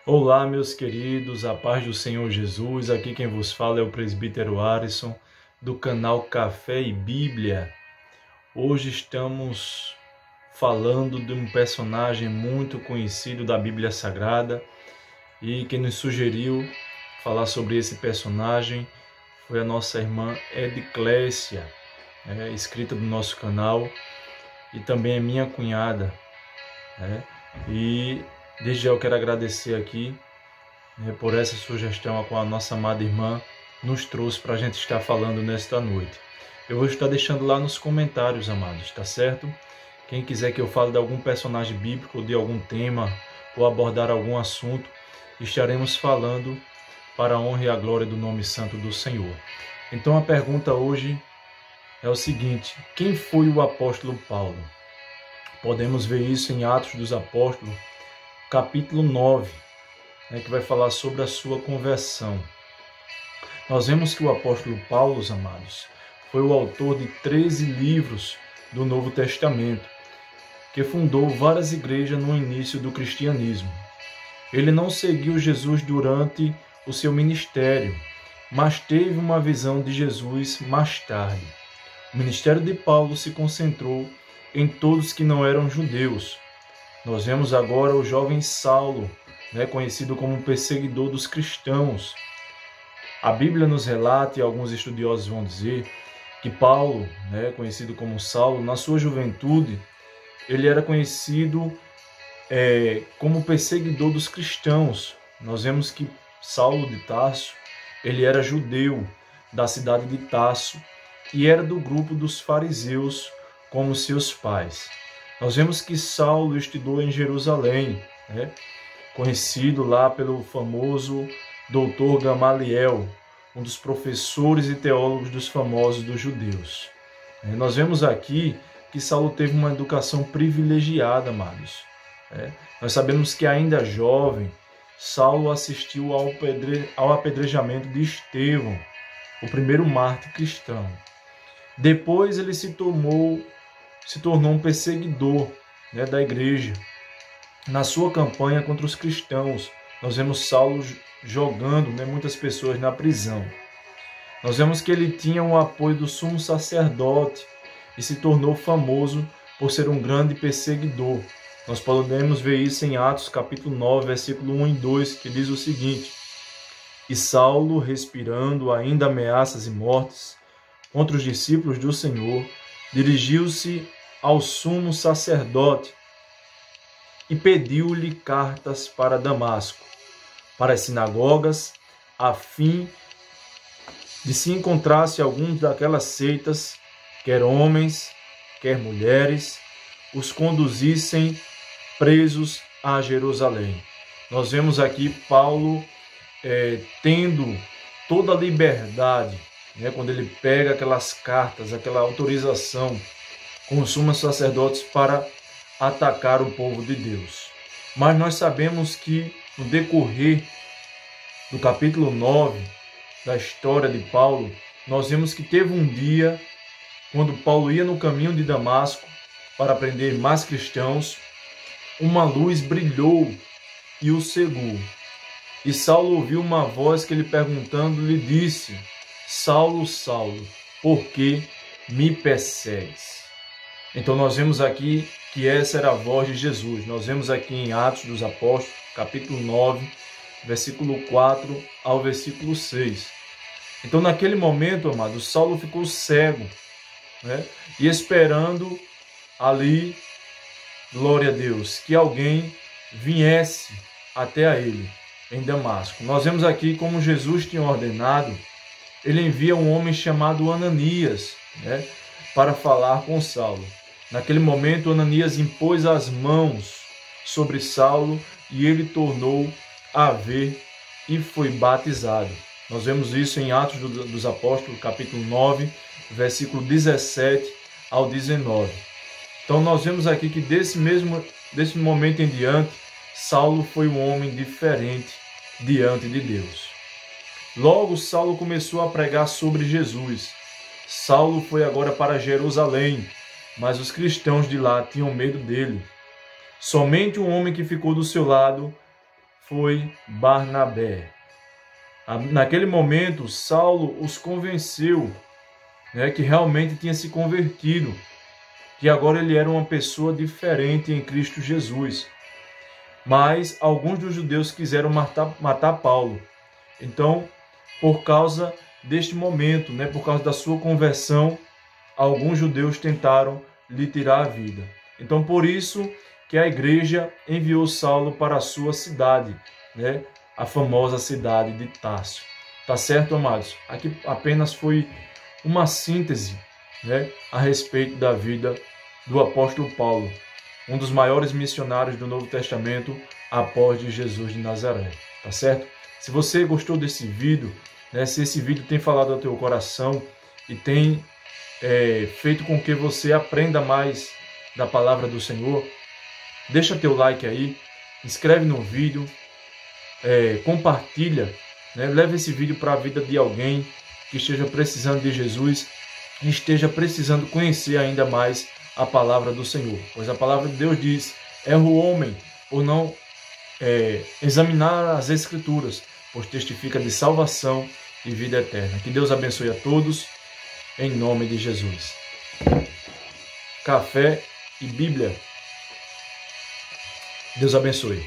Olá, meus queridos, a paz do Senhor Jesus. Aqui quem vos fala é o presbítero Arisson, do canal Café e Bíblia. Hoje estamos falando de um personagem muito conhecido da Bíblia Sagrada, e quem nos sugeriu falar sobre esse personagem foi a nossa irmã Ediclésia, inscrita do nosso canal, e também é minha cunhada, E desde já eu quero agradecer aqui por essa sugestão a qual a nossa amada irmã nos trouxe para a gente estar falando nesta noite. Eu vou estar deixando lá nos comentários, amados, tá certo? Quem quiser que eu fale de algum personagem bíblico, ou de algum tema, ou abordar algum assunto, estaremos falando para a honra e a glória do nome santo do Senhor. Então a pergunta hoje é o seguinte: quem foi o apóstolo Paulo? Podemos ver isso em Atos dos Apóstolos, capítulo 9, que vai falar sobre a sua conversão. Nós vemos que o apóstolo Paulo, amados, foi o autor de 13 livros do Novo Testamento, que fundou várias igrejas no início do cristianismo. Ele não seguiu Jesus durante o seu ministério, mas teve uma visão de Jesus mais tarde. O ministério de Paulo se concentrou em todos que não eram judeus. Nós vemos agora o jovem Saulo, conhecido como perseguidor dos cristãos. A Bíblia nos relata, e alguns estudiosos vão dizer, que Paulo, conhecido como Saulo, na sua juventude, ele era conhecido como perseguidor dos cristãos. Nós vemos que Saulo de Tarso, ele era judeu da cidade de Tarso e era do grupo dos fariseus, como seus pais. Nós vemos que Saulo estudou em Jerusalém, conhecido lá pelo famoso doutor Gamaliel, um dos professores e teólogos dos famosos dos judeus. Nós vemos aqui que Saulo teve uma educação privilegiada, amados. Nós sabemos que ainda jovem, Saulo assistiu ao apedrejamento de Estevão, o primeiro mártir cristão. Depois ele se tornou um perseguidor da igreja. Na sua campanha contra os cristãos, nós vemos Saulo jogando muitas pessoas na prisão. Nós vemos que ele tinha o apoio do sumo sacerdote e se tornou famoso por ser um grande perseguidor. Nós podemos ver isso em Atos capítulo 9, versículo 1 e 2, que diz o seguinte: E Saulo, respirando ainda ameaças e mortes contra os discípulos do Senhor, dirigiu-se ao sumo sacerdote e pediu-lhe cartas para Damasco, para as sinagogas, a fim de se encontrasse alguns daquelas seitas, quer homens, quer mulheres, os conduzissem presos a Jerusalém. Nós vemos aqui Paulo tendo toda a liberdade, quando ele pega aquelas cartas, aquela autorização com os sumos sacerdotes para atacar o povo de Deus. Mas nós sabemos que no decorrer do capítulo 9 da história de Paulo, nós vemos que teve um dia, quando Paulo ia no caminho de Damasco para prender mais cristãos, uma luz brilhou e o cegou. E Saulo ouviu uma voz que lhe perguntando, lhe disse: Saulo, Saulo, por que me persegues? Então nós vemos aqui que essa era a voz de Jesus. Nós vemos aqui em Atos dos Apóstolos, capítulo 9, versículo 4 ao versículo 6. Então naquele momento, amado, Saulo ficou cego, e esperando ali, glória a Deus, que alguém viesse até a ele em Damasco. Nós vemos aqui como Jesus tinha ordenado, ele envia um homem chamado Ananias, para falar com Saulo. Naquele momento, Ananias impôs as mãos sobre Saulo e ele tornou a ver e foi batizado. Nós vemos isso em Atos dos Apóstolos, capítulo 9, versículo 17 ao 19. Então nós vemos aqui que desse momento em diante, Saulo foi um homem diferente diante de Deus. Logo, Saulo começou a pregar sobre Jesus. Saulo foi agora para Jerusalém, mas os cristãos de lá tinham medo dele. Somente um homem que ficou do seu lado foi Barnabé. Naquele momento, Saulo os convenceu, né, que realmente tinha se convertido, que agora ele era uma pessoa diferente em Cristo Jesus. Mas alguns dos judeus quiseram matar Paulo. Então, por causa deste momento, né, por causa da sua conversão, alguns judeus tentaram lhe tirar a vida. Então, por isso que a igreja enviou Saulo para a sua cidade, né, a famosa cidade de Tarso. Tá certo, amados? Aqui apenas foi uma síntese, né, a respeito da vida do apóstolo Paulo, um dos maiores missionários do Novo Testamento após de Jesus de Nazaré. Tá certo? Se você gostou desse vídeo, né, se esse vídeo tem falado ao teu coração e tem feito com que você aprenda mais da palavra do Senhor, deixa teu like aí, inscreve no vídeo, compartilha, né, leva esse vídeo para a vida de alguém que esteja precisando de Jesus e esteja precisando conhecer ainda mais a palavra do Senhor. Pois a palavra de Deus diz: erra o homem por não examinar as Escrituras, pois testifica de salvação e vida eterna. Que Deus abençoe a todos, em nome de Jesus. Café e Bíblia. Deus abençoe.